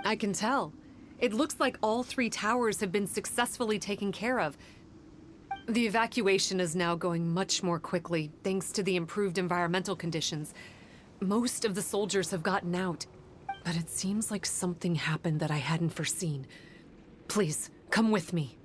I can tell. It looks like all 3 towers have been successfully taken care of. The evacuation is now going much more quickly, thanks to the improved environmental conditions. Most of the soldiers have gotten out, but it seems like something happened that I hadn't foreseen. Please, come with me.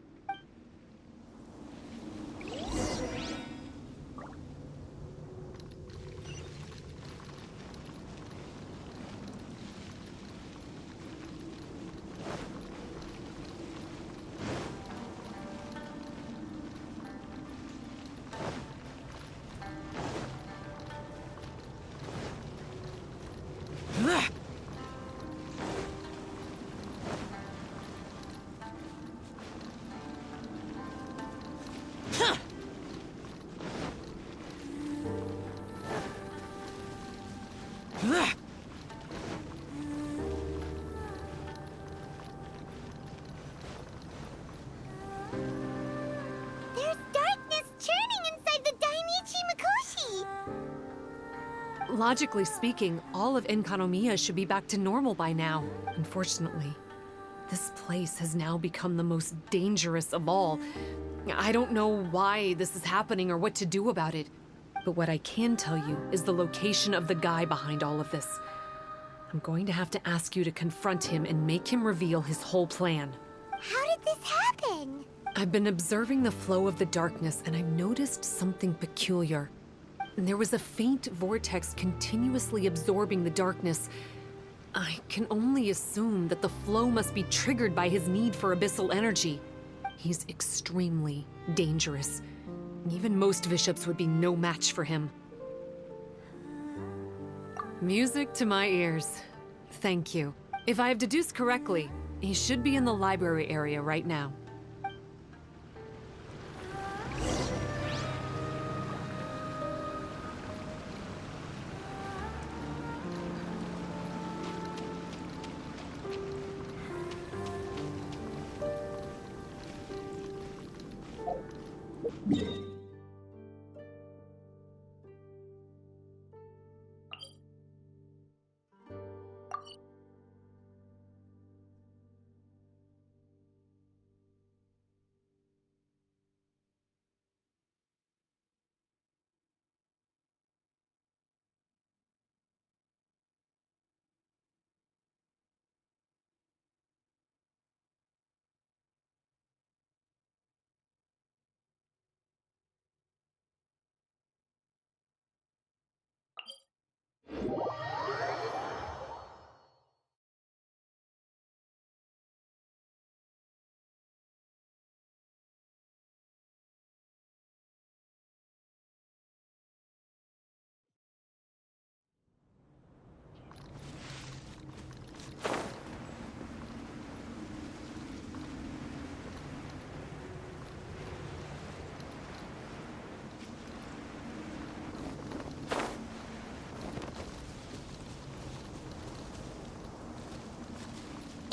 There's darkness churning inside the Dainichi Mikoshi! Logically speaking, all of Enkanomiya should be back to normal by now. Unfortunately, this place has now become the most dangerous of all. I don't know why this is happening or what to do about it, but what I can tell you is the location of the guy behind all of this. I'm going to have to ask you to confront him and make him reveal his whole plan. How did this happen? I've been observing the flow of the darkness, and I've noticed something peculiar. There was a faint vortex continuously absorbing the darkness. I can only assume that the flow must be triggered by his need for abyssal energy. He's extremely dangerous. Even most bishops would be no match for him. Music to my ears. Thank you. If I have deduced correctly, he should be in the library area right now.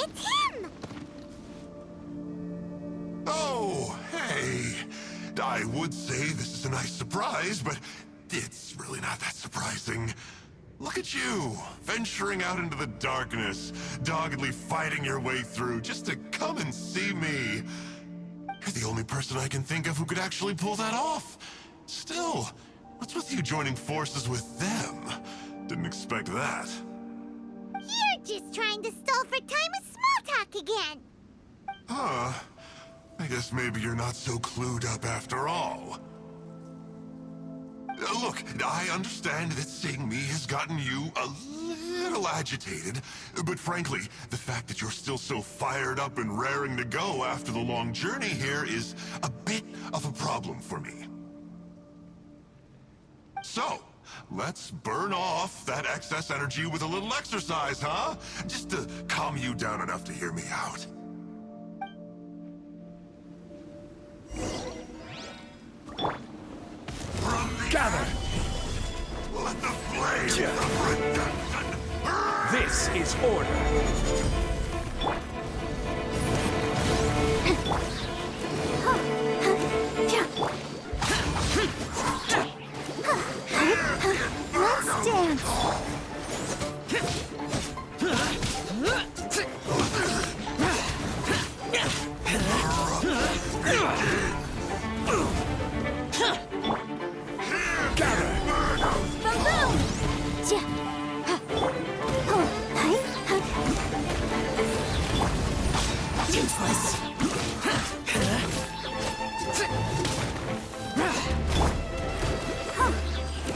It's him! Oh, hey. I would say this is a nice surprise, but it's really not that surprising. Look at you, venturing out into the darkness, doggedly fighting your way through just to come and see me. You're the only person I can think of who could actually pull that off. Still, what's with you joining forces with them? Didn't expect that. You're just trying to stall for time with small talk again! Huh. I guess maybe you're not so clued up after all. Look, I understand that seeing me has gotten you a little agitated, but frankly, the fact that you're still so fired up and raring to go after the long journey here is a bit of a problem for me. So, let's burn off that excess energy with a little exercise, huh? Just to calm you down enough to hear me out. Gather! Let the flames of redemption burn! This is order. Let's dance! Useless.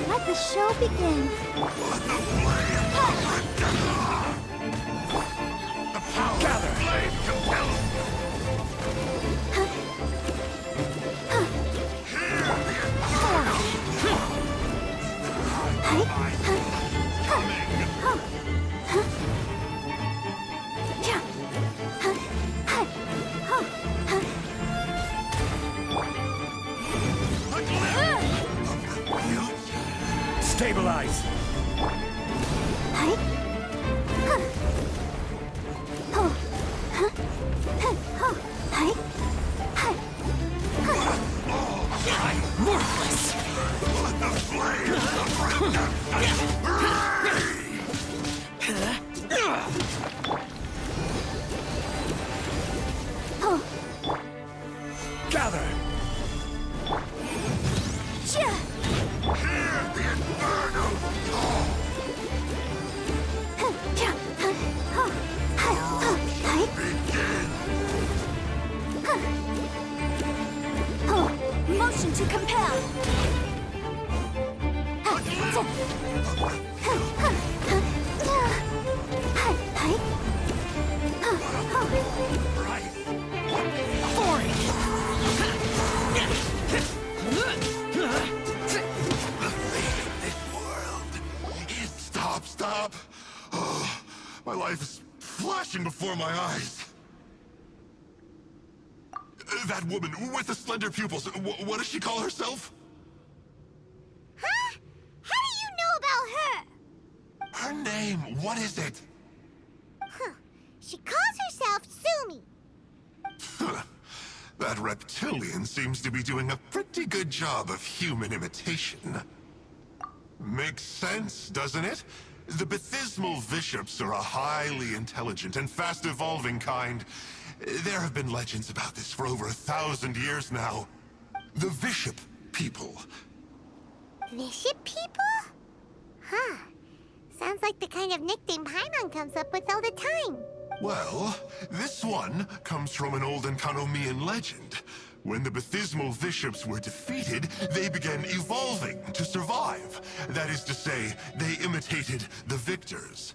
Let the show begin. Gather. Stabilize. Worthless. Let the flame Gather. hear the inferno. Begin. Motion to compel. Stop. Oh, my life is flashing before my eyes. That woman with the slender pupils, what does she call herself? Huh? How do you know about her? Her name, what is it? She calls herself Sumi. That reptilian seems to be doing a pretty good job of human imitation. Makes sense, doesn't it? The Baptismal Bishops are a highly intelligent and fast-evolving kind. There have been legends about this for over 1,000 years now. The Bishop people. Bishop people? Huh. Sounds like the kind of nickname Paimon comes up with all the time. Well, this one comes from an old Enkanomian legend. When the Baptismal Bishops were defeated, they began evolving to survive. That is to say, they imitated the victors.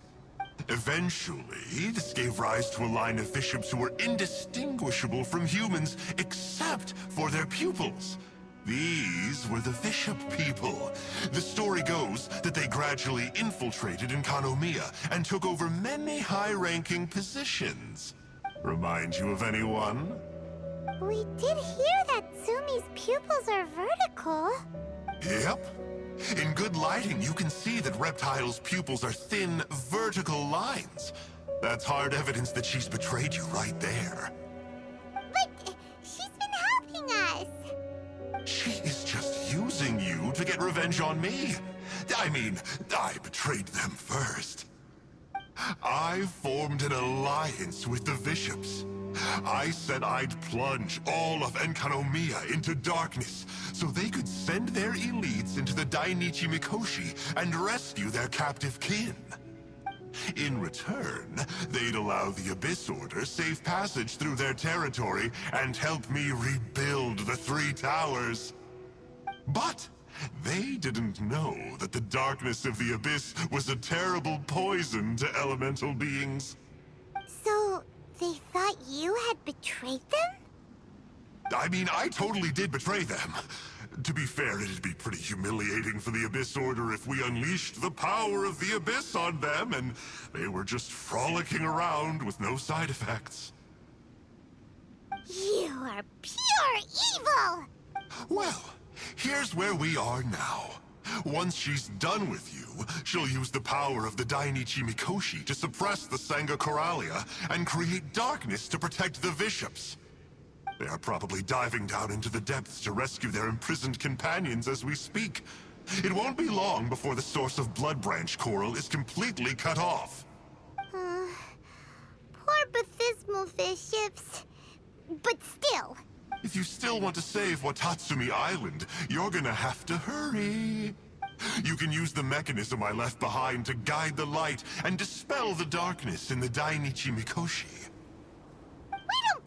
Eventually, this gave rise to a line of bishops who were indistinguishable from humans except for their pupils. These were the Bishop people. The story goes that they gradually infiltrated Enkanomiya and took over many high-ranking positions. Remind you of anyone? We did hear that Sumi's pupils are vertical. Yep. In good lighting, you can see that Reptile's pupils are thin, vertical lines. That's hard evidence that she's betrayed you right there. But she's been helping us. She is just using you to get revenge on me. I mean, I betrayed them first. I formed an alliance with the bishops. I said I'd plunge all of Enkanomiya into darkness so they could send their elites into the Dainichi Mikoshi and rescue their captive kin. In return, they'd allow the Abyss Order safe passage through their territory and help me rebuild the Three Towers. But they didn't know that the darkness of the Abyss was a terrible poison to elemental beings. So, they thought you had betrayed them? I mean, I totally did betray them. To be fair, it'd be pretty humiliating for the Abyss Order if we unleashed the power of the Abyss on them and they were just frolicking around with no side effects. You are pure evil! Well, here's where we are now. Once she's done with you, she'll use the power of the Dainichi Mikoshi to suppress the Sangha Coralia and create darkness to protect the bishops. They are probably diving down into the depths to rescue their imprisoned companions as we speak. It won't be long before the source of Blood Branch Coral is completely cut off. Poor Baptismal Bishops. But still. If you still want to save Watatsumi Island, you're gonna have to hurry. You can use the mechanism I left behind to guide the light and dispel the darkness in the Dainichi Mikoshi. We don't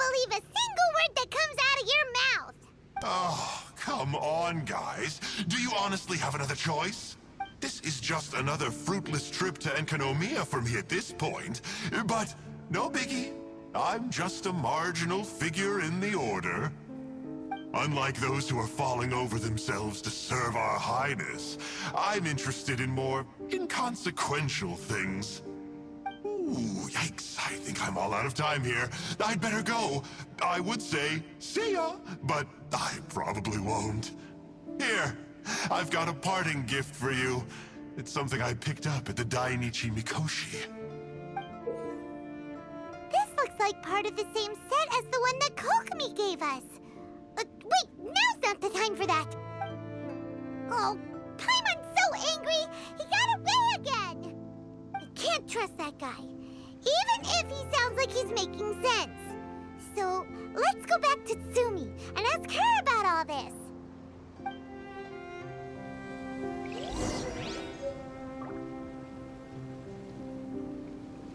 out of your mouth! Oh, come on, guys. Do you honestly have another choice? This is just another fruitless trip to Enkanomiya for me at this point. But no biggie. I'm just a marginal figure in the Order. Unlike those who are falling over themselves to serve our highness, I'm interested in more inconsequential things. Ooh, yikes. I think I'm all out of time here. I'd better go. I would say, see ya, but I probably won't. Here, I've got a parting gift for you. It's something I picked up at the Dainichi Mikoshi. This looks like part of the same set as the one that Kokomi gave us. Wait, now's not the time for that. Oh, Paimon's so angry, he got away again. I can't trust that guy, even if he sounds like he's making sense. So, let's go back to Tsumi and ask her about all this.